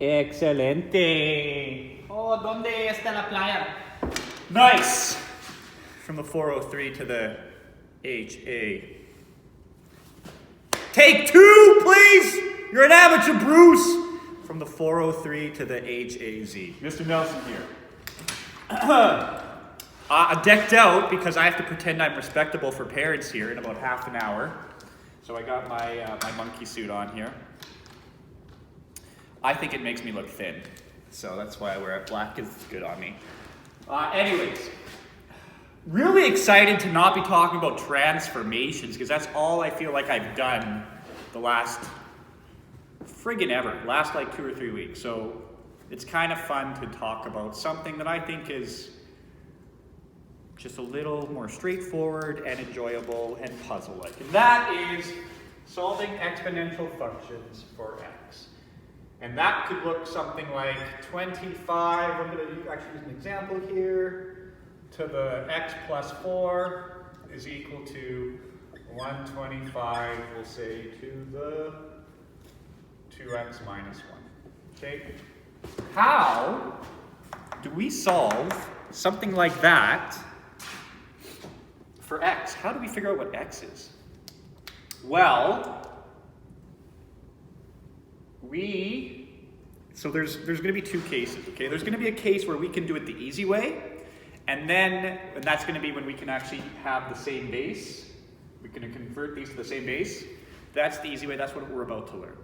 Excelente. Oh, ¿dónde está la playa? Nice. From the 403 to the HA. Take two, please. You're an amateur, Bruce. From the 403 to the HAZ. Mr. Nelson here. Decked out because I have to pretend I'm respectable for parents here in about half an hour. So I got my monkey suit on here. I think it makes me look thin. So that's why I wear it black, because it's good on me. Anyways, really excited to not be talking about transformations, because that's all I feel like I've done the last last like 2 or 3 weeks. So it's kind of fun to talk about something that I think is just a little more straightforward and enjoyable and puzzle-like. And that is solving exponential functions for x. And that could look something like 25, I'm going to actually use an example here, to the x plus 4 is equal to 125, we'll say, to the 2x minus 1. Okay? How do we solve something like that for x? How do we figure out what x is? Well, so there's going to be two cases, okay? There's going to be a case where we can do it the easy way, and that's going to be when we can actually have the same base. We can convert these to the same base. That's the easy way. That's what we're about to learn.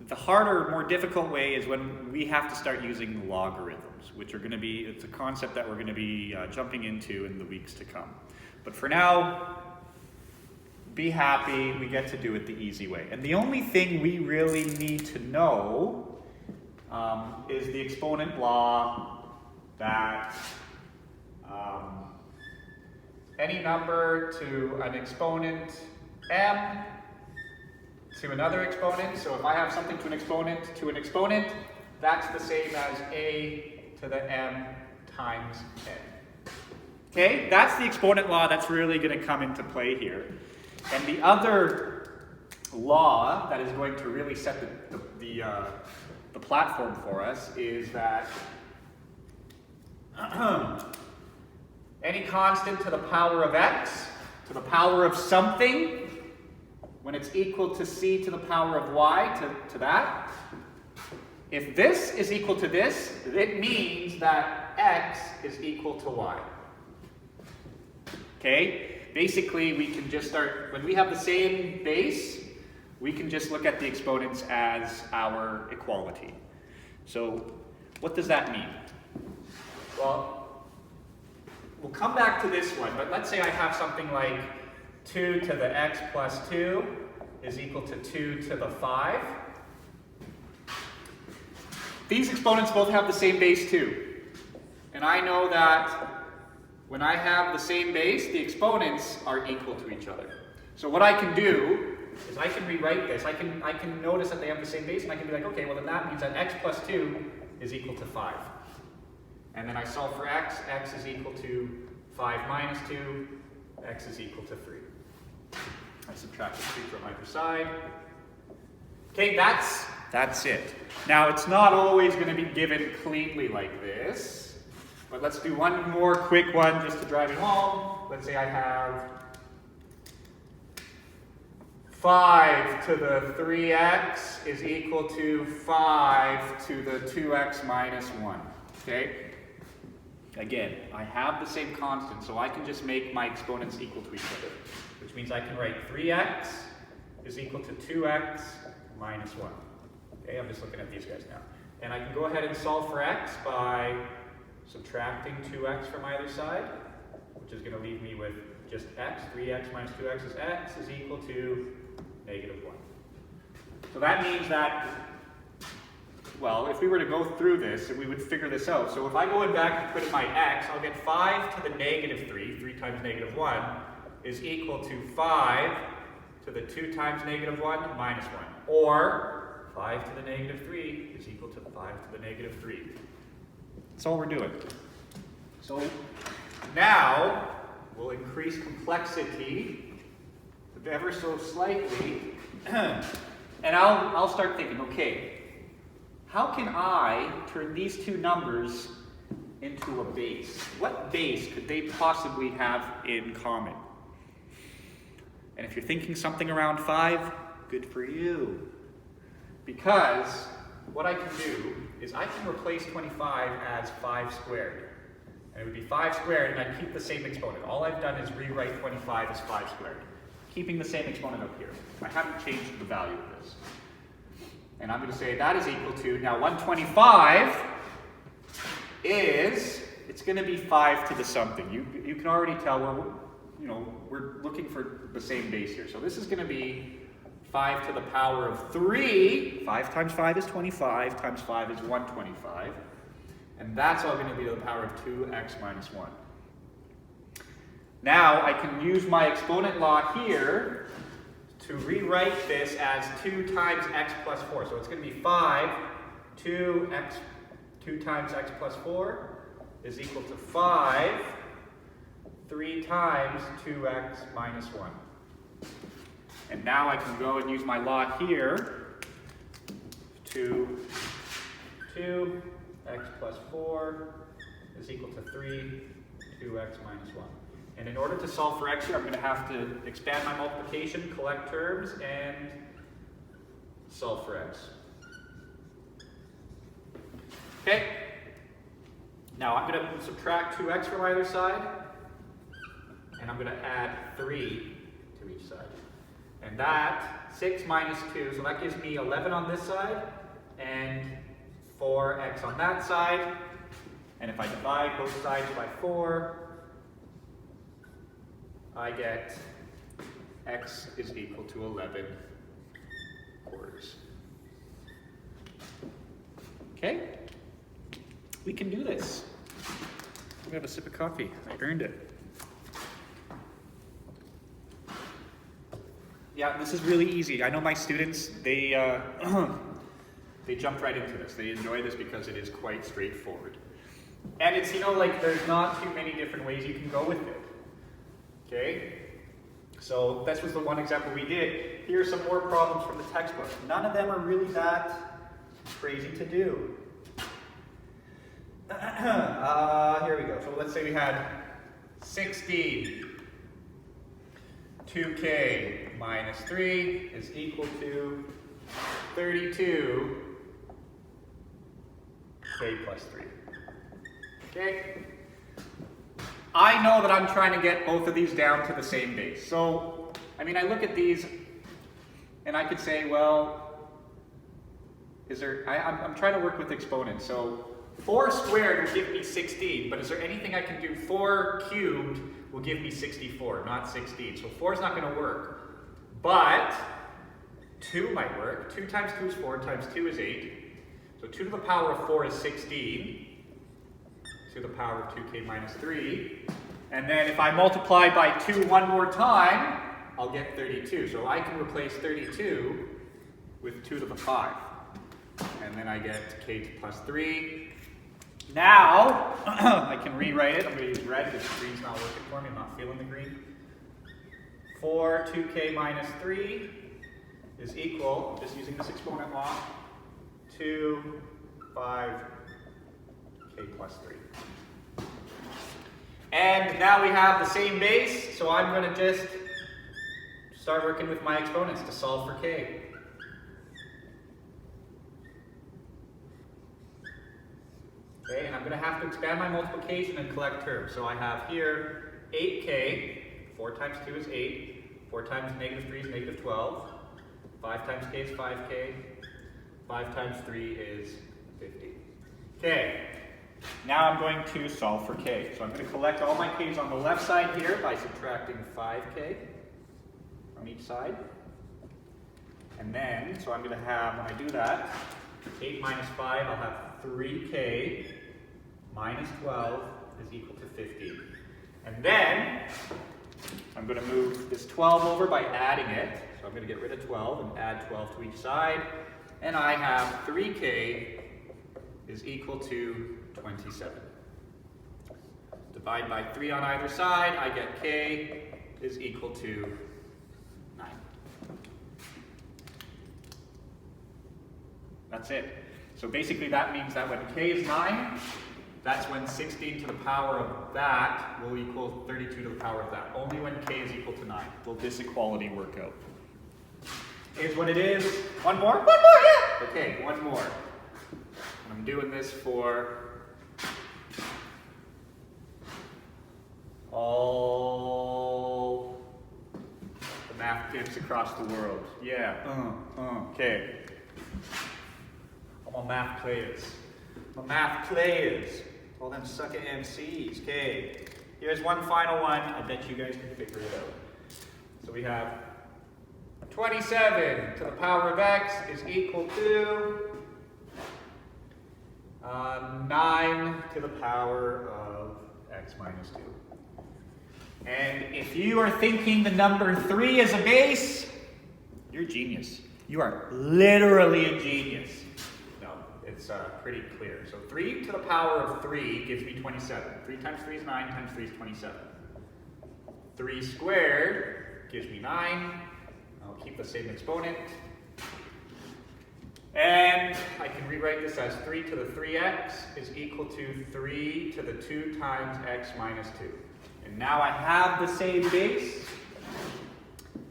The harder, more difficult way is when we have to start using logarithms, which are going to be, it's a concept that we're going to be jumping into in the weeks to come. But for now, be happy, we get to do it the easy way. And the only thing we really need to know is the exponent law that any number to an exponent m to another exponent, so if I have something to an exponent, that's the same as a to the m times n. Okay, that's the exponent law that's really going to come into play here. And the other law that is going to really set the platform for us is that any constant to the power of x, to the power of something, when it's equal to c to the power of y, to that, if this is equal to this, it means that x is equal to y. Okay? Basically, we can just start, when we have the same base, we can just look at the exponents as our equality. So, what does that mean? Well, we'll come back to this one, but let's say I have something like 2 to the x plus 2 is equal to 2 to the 5. These exponents both have the same base too. And I know that when I have the same base, the exponents are equal to each other. So what I can do is I can rewrite this. I can notice that they have the same base, and I can be like, okay, well then that means that x plus 2 is equal to 5. And then I solve for x is equal to 5 minus 2, x is equal to 3. I subtract the 3 from either side. Okay, that's it. Now, it's not always going to be given cleanly like this. But let's do one more quick one just to drive it home. Let's say I have 5 to the 3x is equal to 5 to the 2x minus 1. Okay? Again, I have the same constant, so I can just make my exponents equal to each other. Which means I can write 3x is equal to 2x minus 1. Okay, I'm just looking at these guys now. And I can go ahead and solve for x by subtracting 2x from either side, which is going to leave me with just x. 3x minus 2x is x is equal to negative 1. So that means that, well, if we were to go through this, we would figure this out. So if I go back and put in my x, I'll get 5 to the negative 3, 3 times negative 1, is equal to 5 to the 2 times negative 1 minus 1. Or 5 to the negative 3 is equal to 5 to the negative 3. That's all we're doing. So now we'll increase complexity ever so slightly, and I'll start thinking, okay, how can I turn these two numbers into a base? What base could they possibly have in common? And if you're thinking something around 5, good for you. Because what I can do is I can replace 25 as 5 squared. And it would be 5 squared, and I'd keep the same exponent. All I've done is rewrite 25 as 5 squared, keeping the same exponent up here. I haven't changed the value of this. And I'm going to say that is equal to, now 125 is, it's going to be 5 to the something. You can already tell we're looking for the same base here. So this is going to be 5 to the power of 3. 5 times 5 is 25, times 5 is 125. And that's all going to be to the power of 2x minus 1. Now I can use my exponent law here to rewrite this as 2 times x plus 4. So it's going to be 5, 2 times x plus 4 is equal to 5, 3 times 2x minus 1. And now I can go and use my law here to 2x plus 4 is equal to 3, 2x minus 1. And in order to solve for x here, I'm going to have to expand my multiplication, collect terms, and solve for x. Okay. Now I'm going to subtract 2x from either side, and I'm going to add 3 to each side. And that, 6 minus 2, so that gives me 11 on this side, and 4x on that side. And if I divide both sides by 4, I get x is equal to 11 quarters. Okay? We can do this. I'm gonna have a sip of coffee. I earned it. Yeah, this is really easy. I know my students, they jumped right into this. They enjoy this because it is quite straightforward. And it's, like there's not too many different ways you can go with it. Okay? So this was the one example we did. Here are some more problems from the textbook. None of them are really that crazy to do. Here we go. So let's say we had 16. 2k minus 3 is equal to 32 k plus 3. Okay? I know that I'm trying to get both of these down to the same base. So, I look at these and I could say, well, I'm trying to work with exponents. So 4 squared will give me 16, but is there anything I can do? 4 cubed will give me 64, not 16. So 4 is not going to work. But 2 might work. 2 times 2 is 4, times 2 is 8. So 2 to the power of 4 is 16. To the power of 2k minus 3. And then if I multiply by 2 one more time, I'll get 32. So I can replace 32 with 2 to the 5. And then I get k plus 3. Now, I can rewrite it. I'm going to use red because the green's not working for me. I'm not feeling the green. 4 2k minus 3 is equal, just using this exponent law, to 5k plus 3. And now we have the same base, so I'm going to just start working with my exponents to solve for k. Okay, and I'm going to have to expand my multiplication and collect terms. So I have here 8k, 4 times 2 is 8, 4 times negative 3 is negative 12, 5 times k is 5k, 5 times 3 is 50. Okay, now I'm going to solve for k. So I'm going to collect all my k's on the left side here by subtracting 5k from each side. And then, so I'm going to have, when I do that, 8 minus 5, I'll have 3k minus 12 is equal to 15. And then, I'm going to move this 12 over by adding it. So I'm going to get rid of 12 and add 12 to each side. And I have 3k is equal to 27. Divide by 3 on either side, I get k is equal to 9. That's it. So basically that means that when k is 9, that's when 16 to the power of that will equal 32 to the power of that. Only when k is equal to 9 will this equality work out. Here's what it is. One more? One more, yeah! Okay, one more. I'm doing this for all the math kids across the world. Yeah, okay. All my math players. My math players. All them sucker MCs. Okay. Here's one final one. I bet you guys can figure it out. So we have 27 to the power of x is equal to 9 to the power of x minus 2. And if you are thinking the number 3 is a base, you're a genius. You are literally a genius. No, it's pretty clear. So 3 to the power of 3 gives me 27. 3 times 3 is 9, times 3 is 27. 3 squared gives me 9. I'll keep the same exponent. And I can rewrite this as 3 to the 3x is equal to 3 to the 2 times x minus 2. And now I have the same base,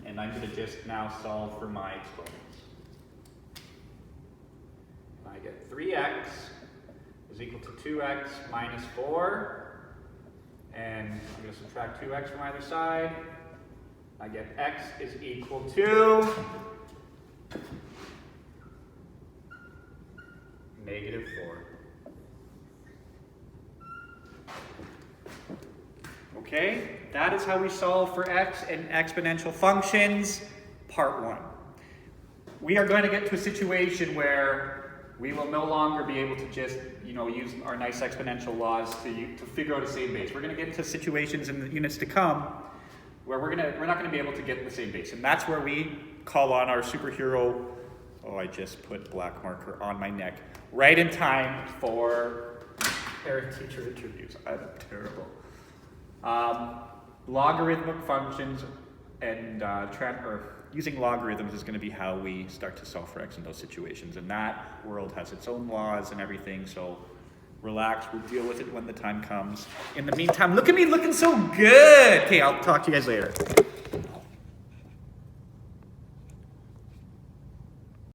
and I'm going to just now solve for my exponents. I get 3x is equal to 2x minus 4, and I'm going to subtract 2x from either side. I get x is equal to -4. Okay, that is how we solve for x and exponential functions, part 1. We are going to get to a situation where we will no longer be able to just, use our nice exponential laws to figure out a same base. We're going to get into situations in the units to come where we're not going to be able to get the same base. And that's where we call on our superhero, I just put black marker on my neck, right in time for parent teacher interviews. I'm terrible. Logarithmic functions and using logarithms is going to be how we start to solve for x in those situations. And that world has its own laws and everything, so relax, we'll deal with it when the time comes. In the meantime, look at me looking so good! Okay, I'll talk to you guys later.